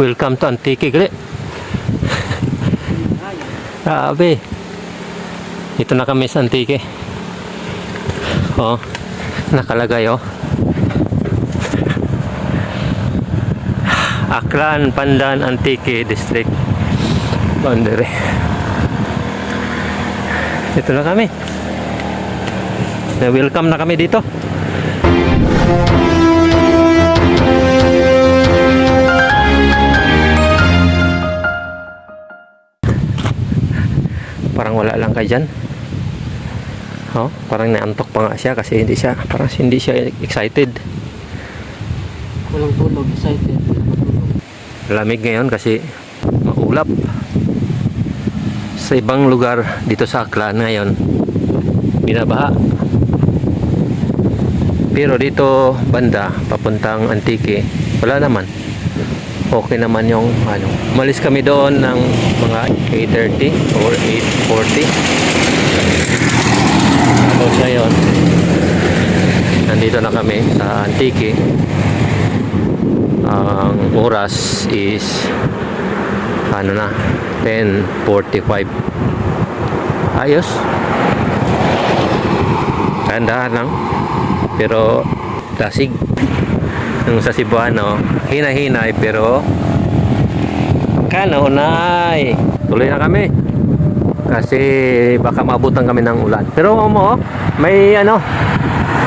Welcome to Antique, gali. Grabe. Ito na kami sa Antique. Oh, nakalagay oh. Aklan, Pandan, Antique District Boundary. Ito na kami. Welcome na kami dito. Parang wala lang kayo dyan. Oh, parang naantok pa nga siya kasi parang hindi siya excited. Walang tulog, excited. Lamig ngayon kasi maulap. Sa ibang lugar dito sa Aklan ngayon, binabaha. Pero dito banda, papuntang Antique, wala naman. Okay naman yung ano. Umalis kami doon ng mga 8:30 or 8:40. Tapos ngayon, nandito na kami sa Antique. Ang oras is ano na, 10:45. Ayos. Dahan-dahan lang. Pero tasig. Yung sa Cebuano, hina-hinay pero kanunay. Tuloy na kami. Kasi baka maabutan kami ng ulan. Pero may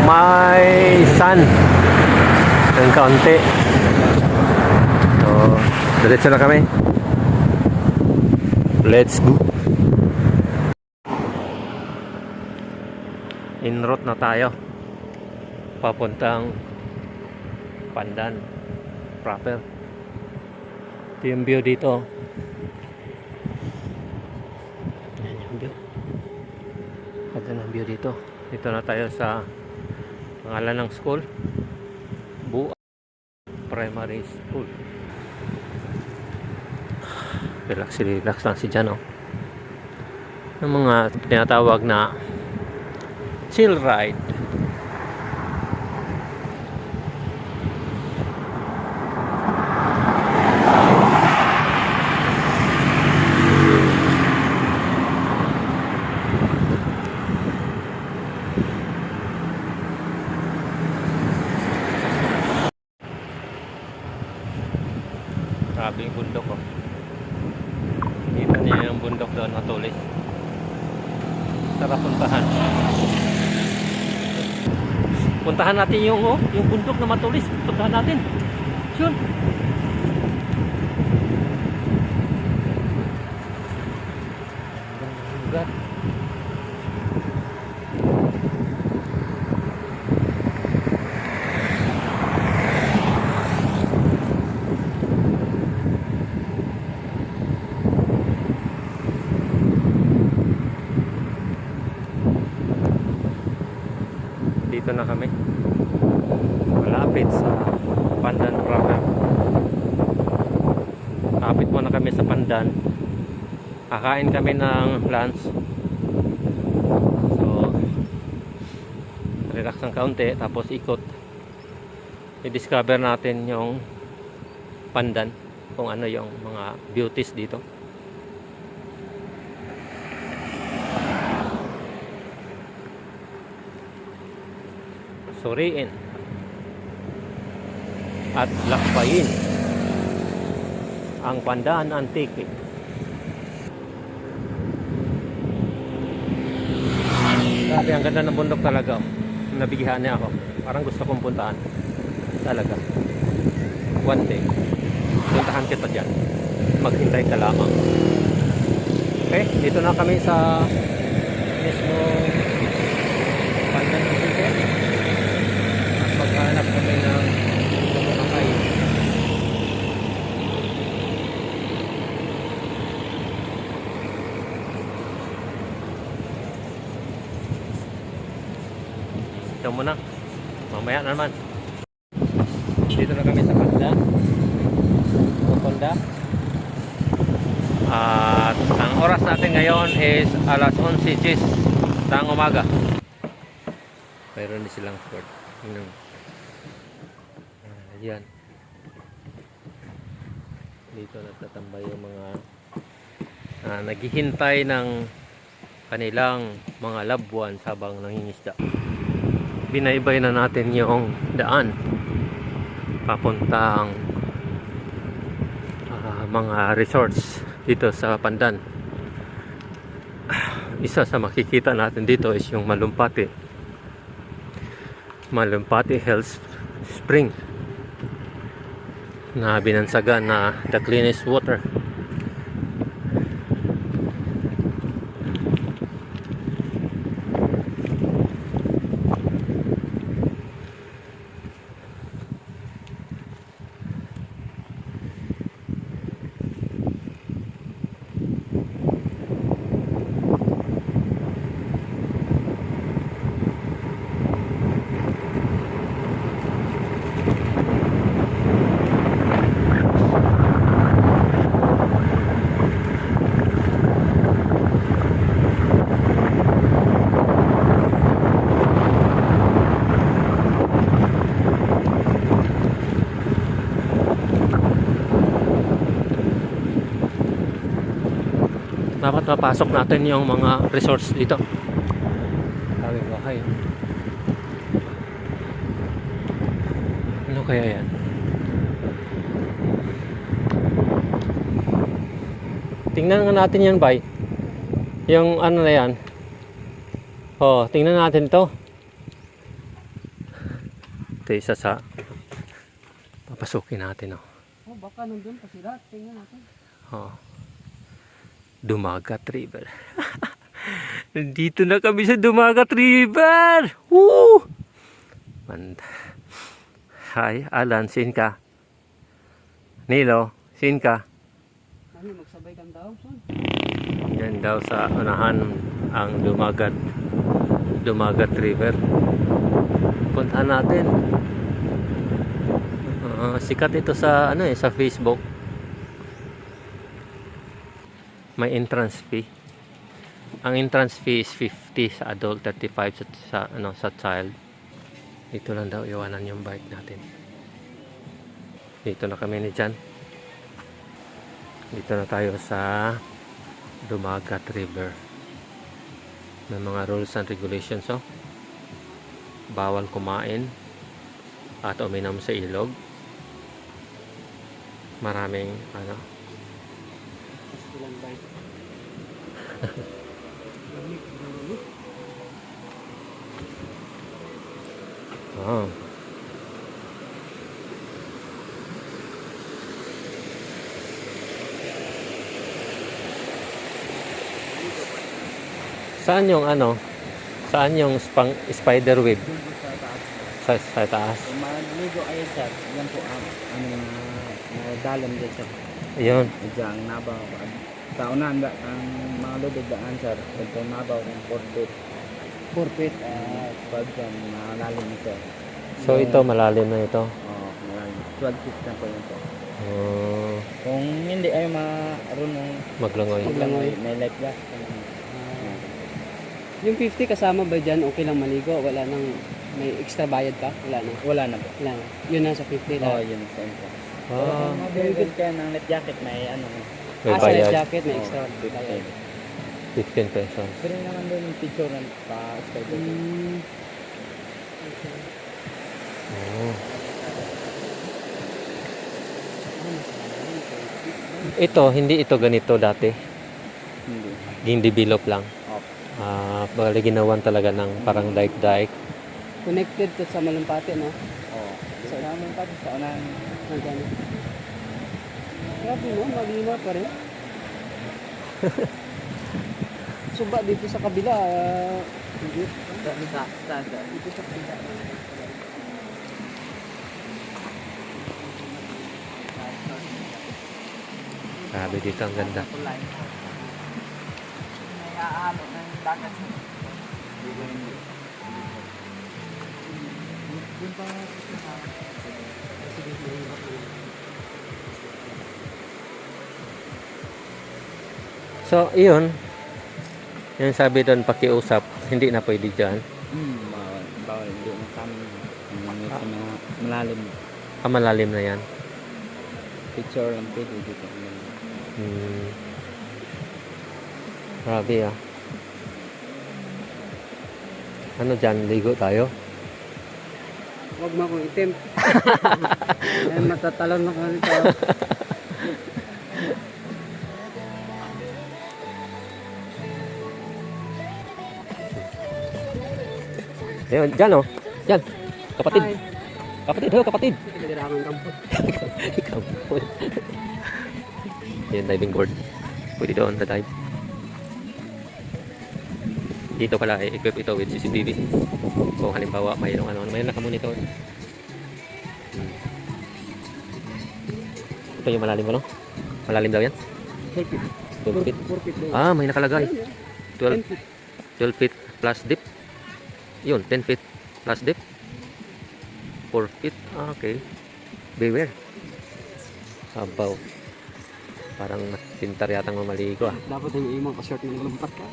may sun. Ng kaunti. So, diretso na kami. Let's go. En route na tayo. Papuntang Pandan proper. Ito yung view dito. Yan yung view. Ito na view dito. Dito na tayo sa pangalan ng school, Bua Primary School. Relax lang si Jan, oh. Yung mga tinatawag na chill ride. Grabe yung bundok, oh. Kita niya yung bundok doon, matulis. Sarap puntahan. Puntahan natin yung bundok na matulis. Puntahan natin. Sure. Lugar. Dito na kami, malapit sa Pandan proper. Kapit mo na kami sa Pandan. Kakain kami ng lunch. So relax ng kaunti, tapos ikot. I-discover natin yung Pandan, kung ano yung mga beauties dito. Suriin at lakbayin ang Pandan Antique. Grabe, ang ganda ng bundok talaga. Nabigihan niya ako. Parang gusto kong puntahan talaga. One day puntahan kita dyan. Maghintay ka lamang. Okay, dito na kami sa mismo Pandan Antique. Maghanap kami ng kumakain. Ito muna. Mamaya na naman. Dito na kami sa Pandan. At ang oras natin ngayon is alas 11:10 ng umaga. Mayroon din silang sport. Yan. Dito nagtatambay yung mga naghihintay ng kanilang mga loved ones habang nangingisda. Binaybay na natin yung daan papuntang mga resorts dito sa Pandan. Isa sa makikita natin dito is yung Malumpati Health Spring na binansagan na the cleanest water. Dapat mapasok natin yung mga resorts dito. Sabi ko, hay. Ano kaya yan? Tingnan nga natin yan, bay. Yung ano na yan. Oh, tingnan natin to. Ito isa sa papasukin natin, oh. Oh, baka nandun pa sila. Tingnan natin. Oh. Dumagat River. Nandito na kami sa Dumagat River. Woo! Hi, Alan, sin ka? Nilo, sin ka? Ano, magsabay kang daw, son? Yan daw sa unahan ang Dumagat River. Puntahan natin. Sikat ito sa sa Facebook. May entrance fee. Ang entrance fee is 50 sa adult, 35 sa child. Dito lang daw iwanan yung bike natin. Dito na kami ni Jan. Dito na tayo sa Dumagat River. May mga rules and regulations, oh. Bawal kumain at uminom sa ilog. Maraming Ilang bike. Oh. Saan yung Saan yung spider web? Sa taas. Maligo ay sir. Yan po ang dalam dyan sir. Ayun. Diyan nabaw. Kaunan ba ang mga lubid daan sir. Ito nabaw ng 4 feet. 4 feet pag dyan malalim ito. So ito malalim na ito. Malalim. 12 feet na po yun po. Kung hindi ay marunong maglangoy. May life jacket. Yung 50 kasama ba dyan, okay lang maligo? Wala nang may extra bayad pa? Wala na? Wala na. Yun na sa 50 lang? Yun sa info. Mabibigil kayo ng life jacket, may may sa life bayad. jacket, may extra bayad. 15 pesos. Pero naman doon yung picture ng pa-skydive. Ito, hindi ito ganito dati. Hindi. Ging-develop lang. Bali ginawan talaga ng parang dike-dike. Connected to sa Malumpati, no? Oo. Sa Malumpati, sa unang hanggang. Grabe, no? Malinaw pa rin. Suba dito sa kabila. Dito sa kabila. Grabe dito, ang ganda. Naahalo ng dagat. So, iyon. Yung sabi doon, pakiusap, hindi na pwede dyan. Bawal. Hindi na kami. Malalim. Malalim na yan. Picture lang pwede dito. Grabe ah. Ano dyan, ligo tayo? Huwag mo akong itim. Ay, matatalon ako nito. Ayun, dyan oh. Dyan. Kapatid. Ay. Kapatid, hello kapatid. Kailangan kampot. Kampol. Ayun, diving board. Pwede doon na dive. Dito pala i-equip ito with CCTV. Kung halimbawa mayroong may nakamonitor. Ito yung malalim mo, no? Malalim daw yan? 12 feet. 4 feet daw. Ah, may nakalagay. 12 feet plus dip. Yun, 10 feet plus dip. 4 feet. Ah, okay. Beware. Sabaw. Parang pintar yatang mamaligo ah. Dapat yung imang pa-short na naglampat ka.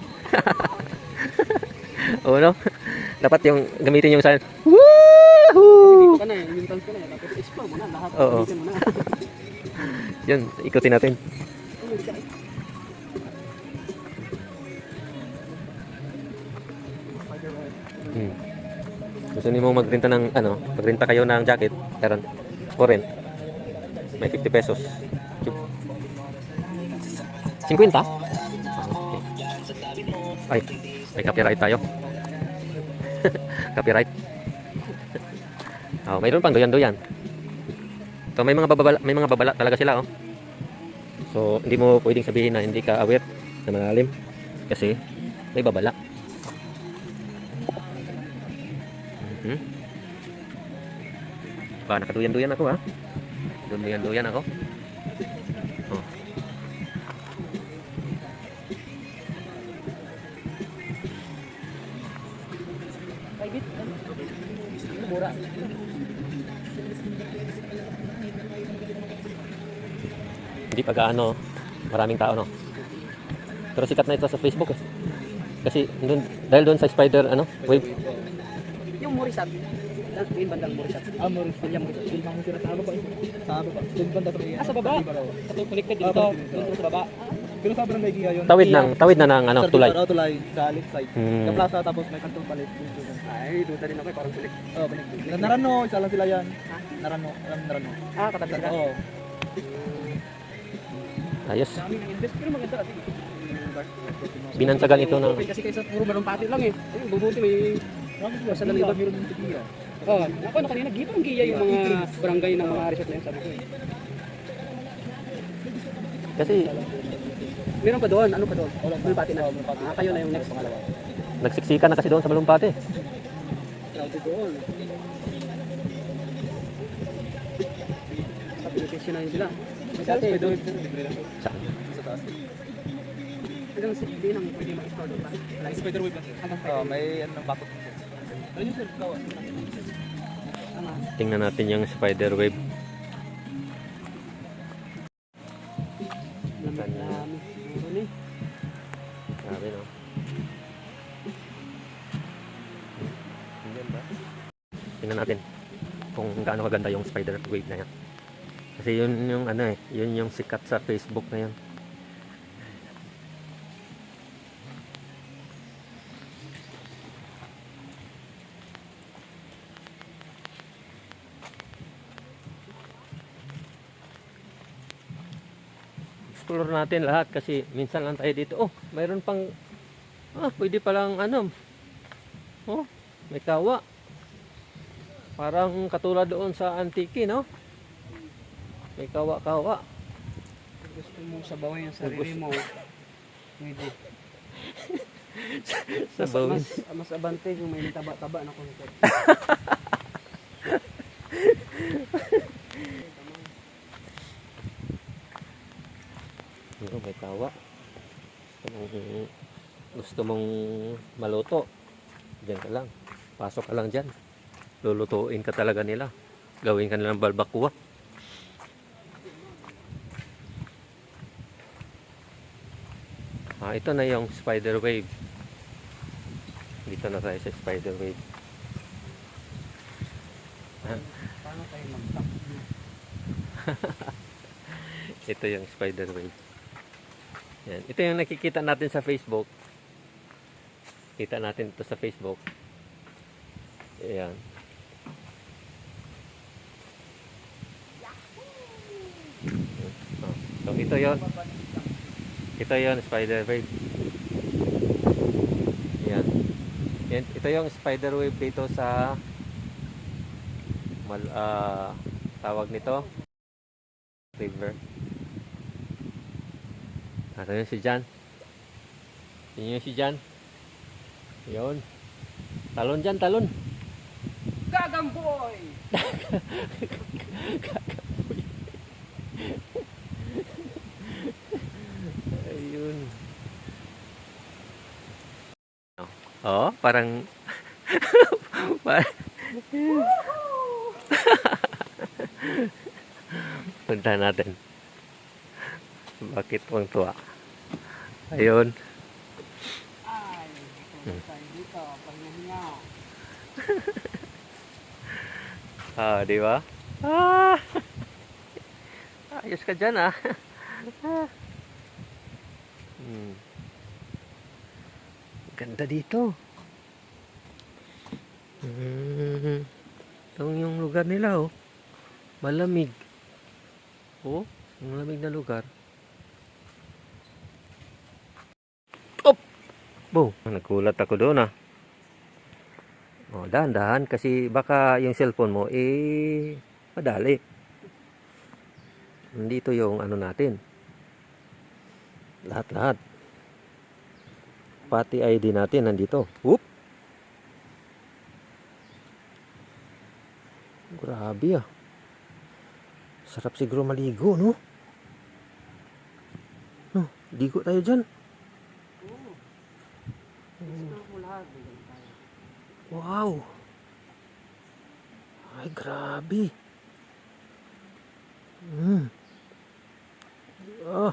Oo, no? Dapat yung gamitin yung sign. Woohoo! Dito ka na eh. Yung tank ko na. Tapos explore mo na. Lahat. Oo. Gamitin mo na. Yun, ikutin natin. Gusto niyo mo magrenta ng magrenta kayo ng jacket, karon. For rent. May 50 pesos. 50? Okay. Ay, may copyright tayo. Copyright. Oh, mayroon pang doyan-doyan. So may mga babala talaga sila, oh. So hindi mo pwedeng sabihin na hindi ka aware na malalim kasi may babala. Nakaduyan-duyan ako, ha. Duyan-duyan ako. Oh. Ay, bit. Mura. Hindi pa gaano maraming tao, no. Pero sikat na ito sa Facebook, eh. Kasi dahil doon sa spider wave. Yung Morisat. Yung bandang Morisat. Ah, Morisat. Yung Morisat. Yung mga sira sa baba. Sa baba. Yung banda to. Ah, sa baba. Sa connected dito. Doon sa baba. Pero sa barangay Giga yun. Tawid na ng tulay. Tulay sa left side. Sa plaza tapos may kantong palit. Ay, doon rin ako. Parang connect. Oh, balik. Narano, isa lang sila yan. Narano, alam Narano. Ah, katabi ka. Oo. Ayos. Dami ng invest. Pero maganda. Binansagan ito ng Kasi kaysa puro malumpati lang eh. Ayun, bubuti may... Sa lalibag meron ng tigiya. Oh, ako na kanina, gipang giya yung mga barangay ng mga resort na yun, sabi ko eh. kasi Meron pa doon, ano pa doon? Malumpati na. Ah, kayo na yung next. nagsiksikan na kasi doon sa Malumpati. Sabi doon. Sabi ng question na yun sila. Dati, doon. Saan? Hanggang 60 nang pwede mag-store doon pa. Spider wave lang. Oh, may ano batok. Ano yun sir? Tingnan natin yung spider wave. Dami. Meron eh. Grabe, no? Tingnan natin kung gaano kaganda yung spider wave na yan. Kasi yun yung yun yung sikat sa Facebook na yan. Explore natin lahat kasi minsan lang tayo dito. Oh, mayroon pang pwede palang oh, may kawa. Parang katulad doon sa Antique, no? May kawa-kawa. Gusto mo sabawin yung sarili mo. Pwede. Sabawin. Mas abante yung may taba-taba na concept. May kawa. Gusto mong maluto, diyan ka lang. Pasok ka lang diyan. Lulutuin ka talaga nila. Gawin ka nilang balbakuwa. Ito na yung spider wave. Dito na tayo sa spider wave. Paano tayo mag-tap? Ito yung spider web. Yan. Ito yung nakikita natin sa Facebook. Kita natin ito sa Facebook. Ayan. So ito yon. Ito yon spider web. Ayan. Yan. Ito yung spider web dito sa tawag nito river. Ano yun si Jan? Yun si Jan. Yun. Talon dyan, talon. Gagamboy! Ayun. Oh, parang punta natin. Bakit tuwang tuwa? Ayun. Ay, tayo dito, paghinga. Ah, di ba? Ah! Ayos ka dyan, ah. Ganda dito. Ito yung lugar nila, oh. Malamig. Oh, malamig na lugar. Op! Bo, nagulat ako doon, ah. Oh, dahan-dahan kasi baka yung cellphone mo madali. Nandito yung ano natin. Lahat-lahat. Pati ID natin nandito. Whoop. Grabe, ah. Sarap siguro maligo, no? No, ligo tayo dyan. Wow. Ay, grabe. Ah.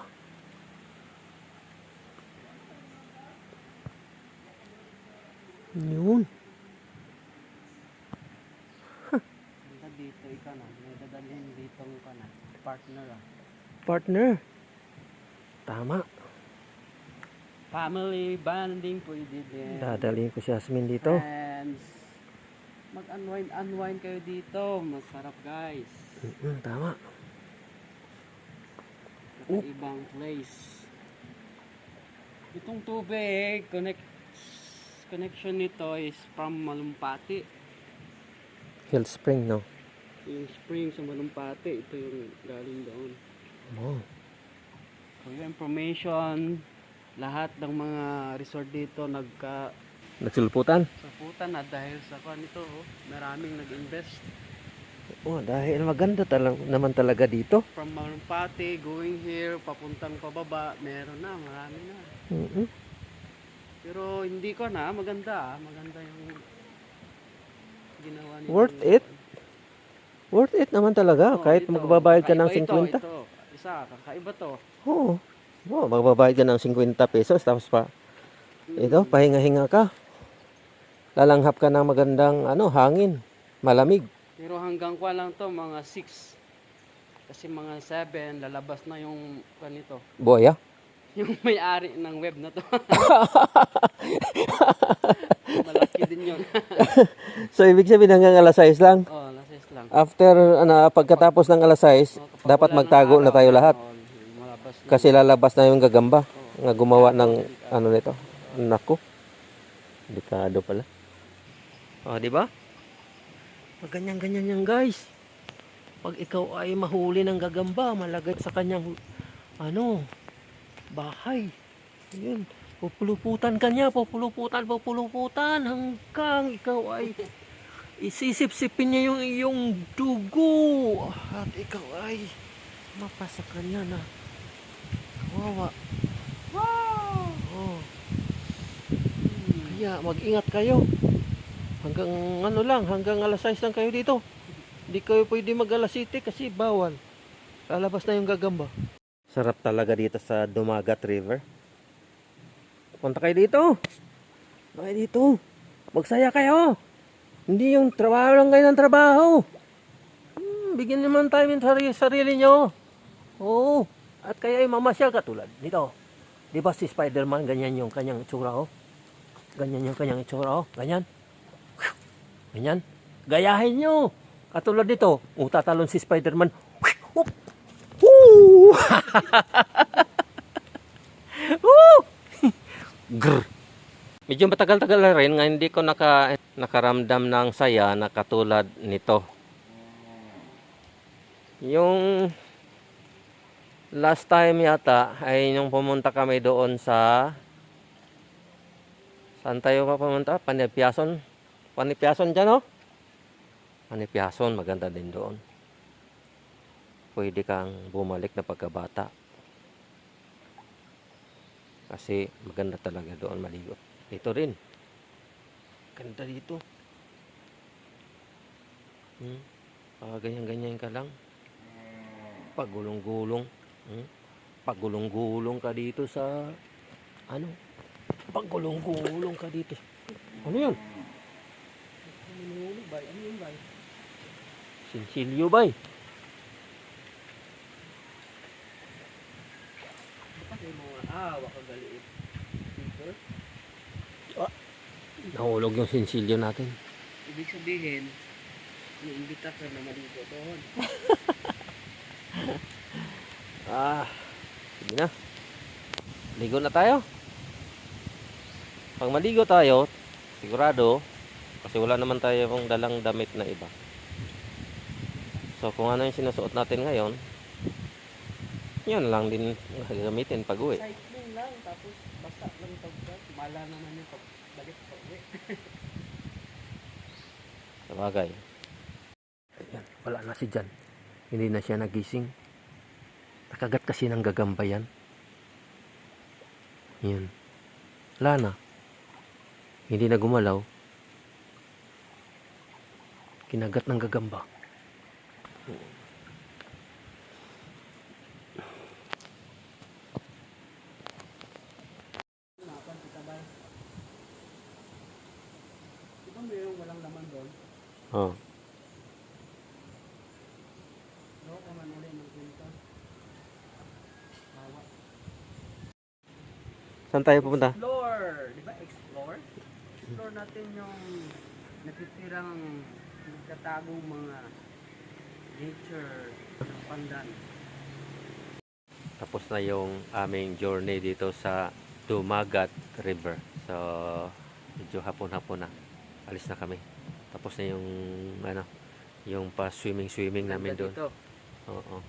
Yun. Dito ikaw na, may dadalhin dito ka na. Partner ah. Partner. Tama. Family bonding pwede din. Dadalhin ko si Asmin dito. Friends. Mag-unwind kayo dito. Masarap guys. Tama. Ibang place. Itong tubig, connection nito is from Malumpati. Hill Spring, no? Yung spring sa Malumpati, ito yung galing doon. Oh. For your information, lahat ng mga resort dito Nagsulputan? saputan na dahil sa nito, maraming nag-invest. Oh, dahil maganda naman talaga dito. From Malumpati, going here, papuntang pababa, meron na, marami na. Pero hindi ko na, maganda yung ginawa nila. Worth it? Worth it naman talaga. Kahit magbabayad ka ng 50. Ito, isa, kakaiba to. Oo. Oh, magbabayad ka ng 50 pesos. Tapos pa, ito, pahinga-hinga ka. Lalanghap ka ng magandang hangin. Malamig. Pero hanggang kwa lang to, mga 6. Kasi mga 7, lalabas na yung kanito. Boya? Yung may-ari ng web na to. Malaki din yun. So, ibig sabihin hanggang alas 6 lang? Oh, lasis lang. After, pagkatapos ng alas 6, dapat magtago na tayo lahat. Malabas na. Kasi lalabas na yung gagamba na gumawa ng nito. Nako. Delikado pala. Oh, di ba? Ganyan-ganyan yan, guys. Pag ikaw ay mahuli ng gagamba, malagay sa kanyang bahay. Ayun. Pupuluputan ka niya, pupuluputan hanggang ikaw ay isisip-sipin niya yung iyong dugo. At ikaw ay mapasakan niya na kawawa. Wow! Oh. Kaya mag-ingat kayo. Hanggang hanggang alas 6 lang kayo dito. Hindi kayo pwede mag-alas 7 kasi bawal. Lalabas na yung gagamba. Sarap talaga dito sa Dumagat River. Punta kayo dito. Punta dito. Magsaya kayo. Hindi yung trabaho lang kayo ng trabaho. Bigyan naman tayo ng sarili nyo. Oo. At kaya ay mamasyal ka tulad nito. Di ba si Spider-Man, ganyan yung kanyang itsura, oh. Ganyan yung kanyang itsura, oh. Ganyan. Ganyan. Gayahin nyo. Katulad nito, tatalon si Spider-Man. Whoop! Woo! Woo! Grr. Medyo matagal-tagal na rin nga hindi ko nakaramdam ng saya na katulad nito. Yung last time yata ay nung pumunta kami doon sa saan tayo pa pumunta? Panipiason. Panipiason dyan, oh. Panipiason, maganda din doon. Pwede kang bumalik na pagkabata. Kasi maganda talaga doon maligo. Ito rin. Ganda dito. Ganyan-ganyan ka lang. Pagulong-gulong. Pagulong-gulong ka dito sa ano? Pagulong-gulong ka dito. Ano yun? Ano yun, bay? Sinsilyo bay. Kasi mga waka galiit. Dito. Nahulog yung sinsilyo natin. Ibig sabihin, iimbita ka na maligo doon. Sige na. Ligo na tayo. Pag maligo tayo, sigurado, kasi wala naman tayo pong dalang damit na iba. So kung ano yung sinusuot natin ngayon, yun lang din gagamitin pag uwi. Cycling lang, tapos basta lang pagkat. Mala naman yung pagbalik pa uwi. Sabagay. Ayan, wala na si Jan. Hindi na siya nagising. Nakagat kasi ng gagamba yan. Yan. Wala na. Hindi na gumalaw. Kinagat ng gagamba. Ito mayroong walang laman doon. Oh. Loko ka man ulit ng kwento. Bawa. Saan tayo pupunta? Explore! Di ba explore? Explore natin yung natitirang nagtatagong mga nature ng Pandan. Tapos na yung aming journey dito sa Dumagat River. So, medyo hapon-hapon na. Alis na kami. Tapos na yung yung pa swimming namin doon. Dito. Oo.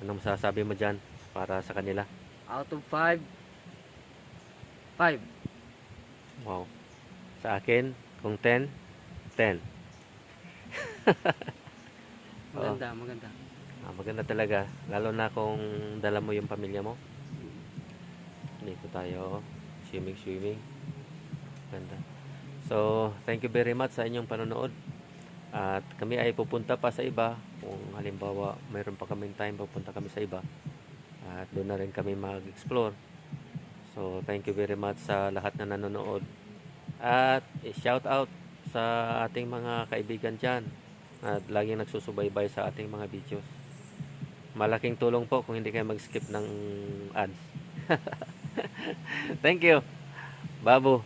Anong masasabi mo dyan para sa kanila? Out of 5, 5. Wow. Sa akin, kung 10, 10. Maganda, maganda. Maganda talaga. Lalo na kung dala mo yung pamilya mo. Dito tayo. Swimming. Ganda. So, thank you very much sa inyong panonood. At kami ay pupunta pa sa iba. Kung halimbawa, mayroon pa kaming time, pupunta kami sa iba. At doon na rin kami mag-explore. So, thank you very much sa lahat na nanonood. At shout out sa ating mga kaibigan dyan. At laging nagsusubaybay sa ating mga videos. Malaking tulong po kung hindi kayo mag-skip ng ads. Thank you. Babu.